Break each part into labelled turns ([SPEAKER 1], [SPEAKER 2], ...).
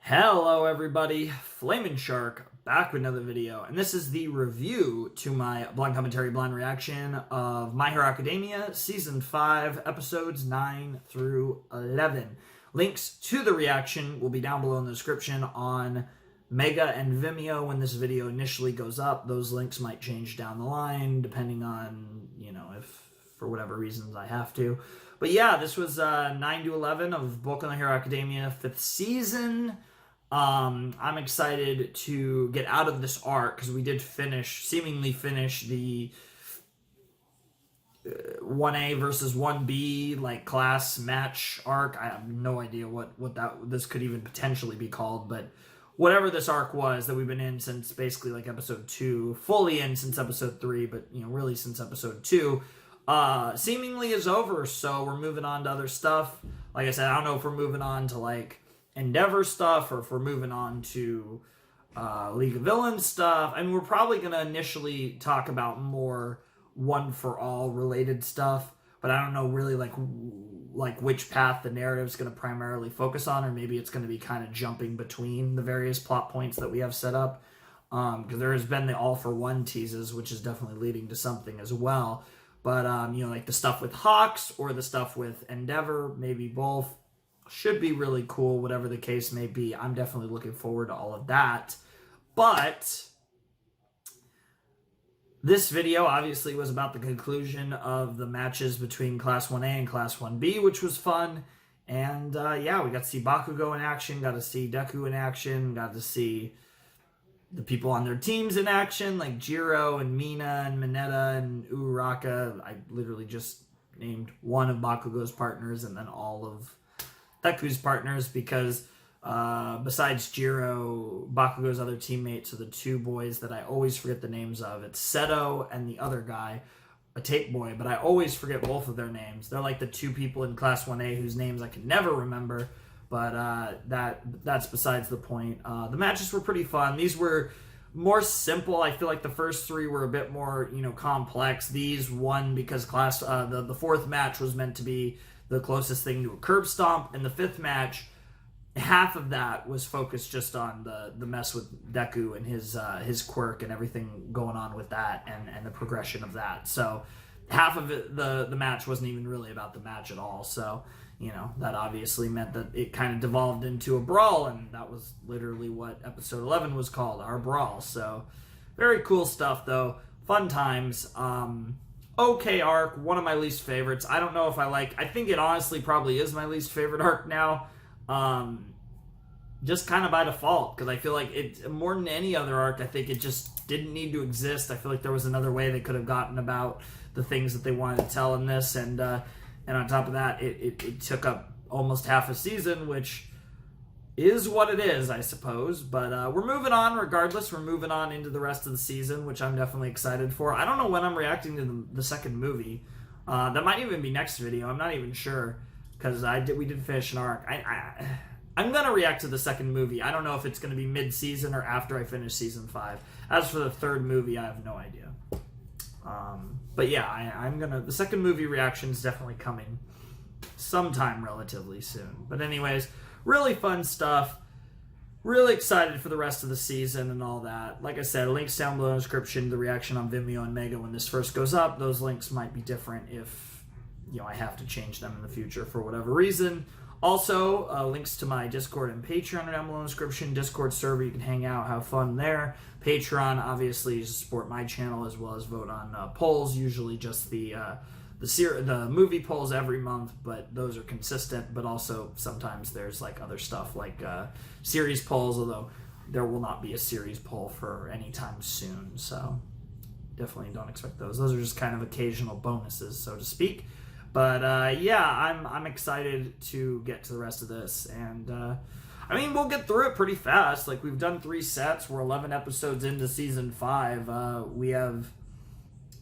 [SPEAKER 1] Hello everybody, Flamin' Shark back with another video, and this is the review to my blind commentary, blind reaction of My Hero Academia Season 5, Episodes 9 through 11. Links to the reaction will be down below in the description on Mega and Vimeo when this video initially goes up. Those links might change down the line depending on, if for whatever reasons I have to. But yeah, this was 9 to 11 of Boku no Hero Academia 5th season. I'm excited to get out of this arc because we did seemingly finish the 1A versus 1B class match arc. I have no idea what this could even potentially be called, but whatever this arc was that we've been in since basically episode 2, fully in since episode 3, but really since episode 2, seemingly is over. So we're moving on to other stuff. Like I said, I don't know if we're moving on to Endeavor stuff or if we're moving on to League of Villains stuff. And we're probably going to initially talk about more One for All related stuff, but I don't know really which path the narrative is going to primarily focus on, or maybe it's going to be kind of jumping between the various plot points that we have set up, because there has been the All for One teases, which is definitely leading to something as well. But the stuff with Hawks or the stuff with Endeavor, maybe both, should be really cool, whatever the case may be. I'm definitely looking forward to all of that. But this video obviously was about the conclusion of the matches between Class 1A and Class 1B, which was fun. And yeah, we got to see Bakugo in action, got to see Deku in action, got to see the people on their teams in action, like Jiro and Mina and Mineta and Uraraka. I literally just named one of Bakugo's partners and then all of Deku's partners, because besides Jiro, Bakugo's other teammates are the two boys that I always forget the names of. It's Seto and the other guy, a tape boy, but I always forget both of their names. They're like the two people in Class 1A whose names I can never remember, but that's besides the point. The matches were pretty fun. These were more simple. I feel like the first three were a bit more, complex. These won because the fourth match was meant to be the closest thing to a curb stomp, and the fifth match, half of that was focused just on the mess with Deku and his quirk and everything going on with that, and the progression of that. So half of it, the match wasn't even really about the match at all. So that obviously meant that it kind of devolved into a brawl, and that was literally what episode 11 was called, our brawl. So very cool stuff though, fun times. Okay arc, one of my least favorites. I don't know if I think it honestly probably is my least favorite arc now. Just kind of by default, because I feel like it, more than any other arc, I think it just didn't need to exist. I feel like there was another way they could have gotten about the things that they wanted to tell in this, and on top of that, it took up almost half a season, which is what it is, I suppose. But we're moving on regardless. We're moving on into the rest of the season, which I'm definitely excited for. I don't know when I'm reacting to the second movie. That might even be next video. I'm not even sure, because we did finish an arc. I'm going to react to the second movie. I don't know if it's going to be mid-season or after I finish Season 5. As for the third movie, I have no idea. But yeah, the second movie reaction is definitely coming sometime relatively soon. But anyways, really fun stuff. Really excited for the rest of the season and all that. Like I said, links down below in the description, the reaction on Vimeo and Mega when this first goes up. Those links might be different if I have to change them in the future for whatever reason. Also, links to my Discord and Patreon are down below in the description. Discord server, you can hang out, have fun there. Patreon, obviously, is to support my channel as well as vote on polls. Usually just the movie polls every month, but those are consistent. But also sometimes there's other stuff like series polls, although there will not be a series poll for any time soon. So definitely don't expect those. Those are just kind of occasional bonuses, so to speak. But yeah, I'm excited to get to the rest of this, and we'll get through it pretty fast. We've done 3 sets. We're 11 episodes into Season 5. We have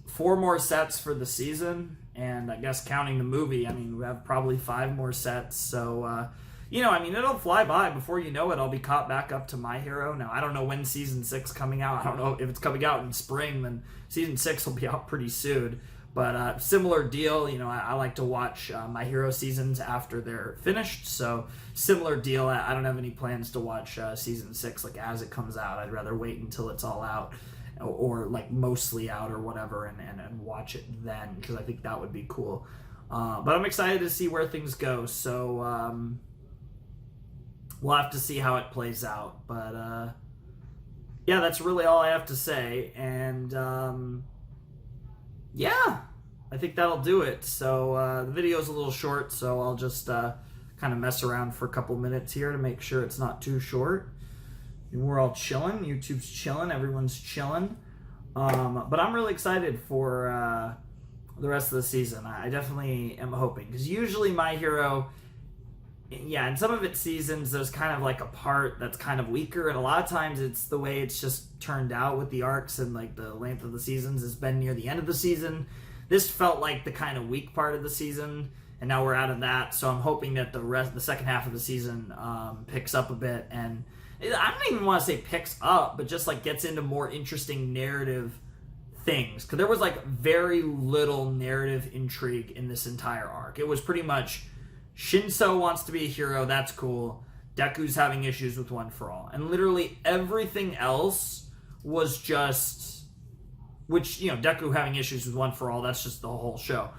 [SPEAKER 1] 4 more sets for the season, and I guess counting the movie, we have probably 5 more sets. So, it'll fly by. Before you know it, I'll be caught back up to My Hero. Now, I don't know when Season 6 is coming out. I don't know if it's coming out in spring, then Season 6 will be out pretty soon. But similar deal, you know, I like to watch My Hero seasons after they're finished. So similar deal. I don't have any plans to watch season 6 like as it comes out. I'd rather wait until it's all out, or like mostly out or whatever, and watch it then, because I think that would be cool. But I'm excited to see where things go. So we'll have to see how it plays out. But yeah, that's really all I have to say. And yeah, I think that'll do it. So the video's a little short, so I'll just kind of mess around for a couple minutes here to make sure it's not too short. And we're all chilling. YouTube's chilling. Everyone's chilling. But I'm really excited for the rest of the season. I definitely am hoping, because usually My Hero, yeah, in some of its seasons, there's kind of like a part that's kind of weaker, and a lot of times it's the way it's just turned out with the arcs and like the length of the seasons has been near the end of the season. This felt like the kind of weak part of the season, and now we're out of that. So I'm hoping that the second half of the season picks up a bit, and I don't even want to say picks up, but just like gets into more interesting narrative things, because there was like very little narrative intrigue in this entire arc. It was pretty much Shinso wants to be a hero, that's cool. Deku's having issues with One For All, and literally everything else was just, which, you know, Deku having issues with One For All, that's just the whole show.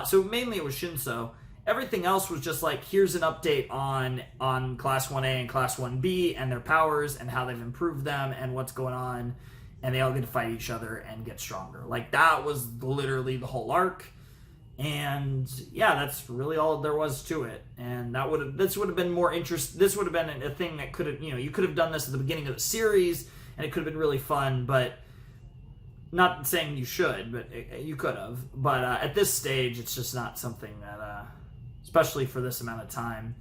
[SPEAKER 1] So mainly it was Shinso. Everything else was just like, here's an update on Class 1A and Class 1B and their powers and how they've improved them and what's going on, and they all get to fight each other and get stronger. Like, that was literally the whole arc. And yeah, that's really all there was to it. And this would have been more interest. This would have been a thing that could have, you know, you could have done this at the beginning of the series, and it could have been really fun. But not saying you should, but you could have. But at this stage, it's just not something that, especially for this amount of time.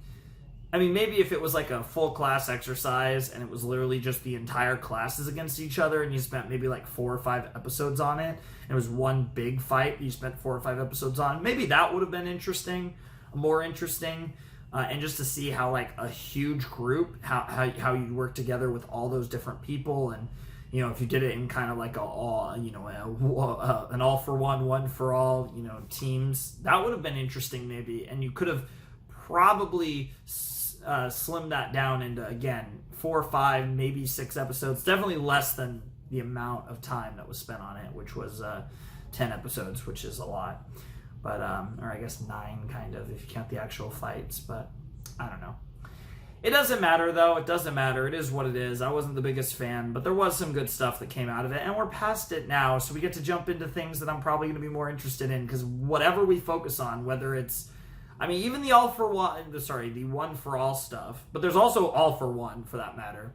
[SPEAKER 1] I mean, maybe if it was like a full class exercise and it was literally just the entire classes against each other, and you spent maybe like 4 or 5 episodes on it, and it was one big fight you spent 4 or 5 episodes on, maybe that would have been interesting, more interesting, and just to see how like a huge group, how you work together with all those different people, and you know, if you did it in kind of like an all for one for all, you know, teams, that would have been interesting maybe, and you could have probably slim that down into, again, 4 or 5, maybe 6 episodes. Definitely less than the amount of time that was spent on it, which was 10 episodes, which is a lot. But, or I guess 9, kind of, if you count the actual fights. But I don't know. It doesn't matter, though. It doesn't matter. It is what it is. I wasn't the biggest fan, but there was some good stuff that came out of it. And we're past it now, so we get to jump into things that I'm probably going to be more interested in, because whatever we focus on, whether it's, I mean, even the the One For All stuff, but there's also All For One, for that matter.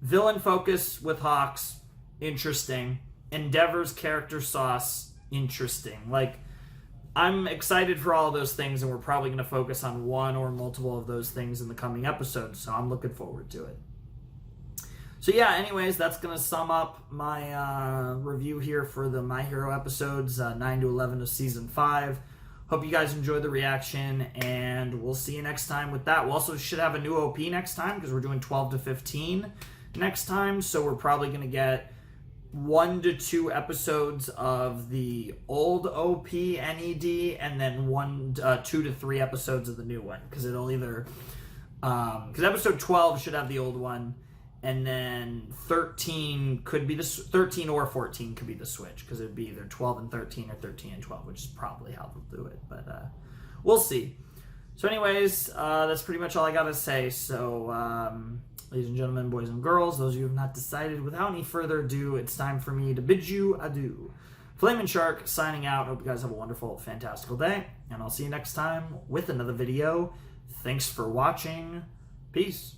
[SPEAKER 1] Villain focus with Hawks, interesting. Endeavor's character sauce, interesting. Like, I'm excited for all of those things, and we're probably going to focus on one or multiple of those things in the coming episodes, so I'm looking forward to it. So yeah, anyways, that's going to sum up my review here for the My Hero episodes, 9 to 11 of Season 5. Hope you guys enjoyed the reaction, and we'll see you next time with that. We also should have a new OP next time, because we're doing 12 to 15 next time, so we're probably going to get 1 to 2 episodes of the old OP NED, and then 2 to 3 episodes of the new one, because it'll either, because episode 12 should have the old one, and then 13 could be 13 or 14 could be the switch, because it would be either 12 and 13 or 13 and 12, which is probably how they'll do it, but we'll see. So anyways, that's pretty much all I gotta say. So ladies and gentlemen, boys and girls, those of you who have not decided, without any further ado, it's time for me to bid you adieu. Flamin' Shark signing out. Hope you guys have a wonderful, fantastical day, and I'll see you next time with another video. Thanks for watching. Peace.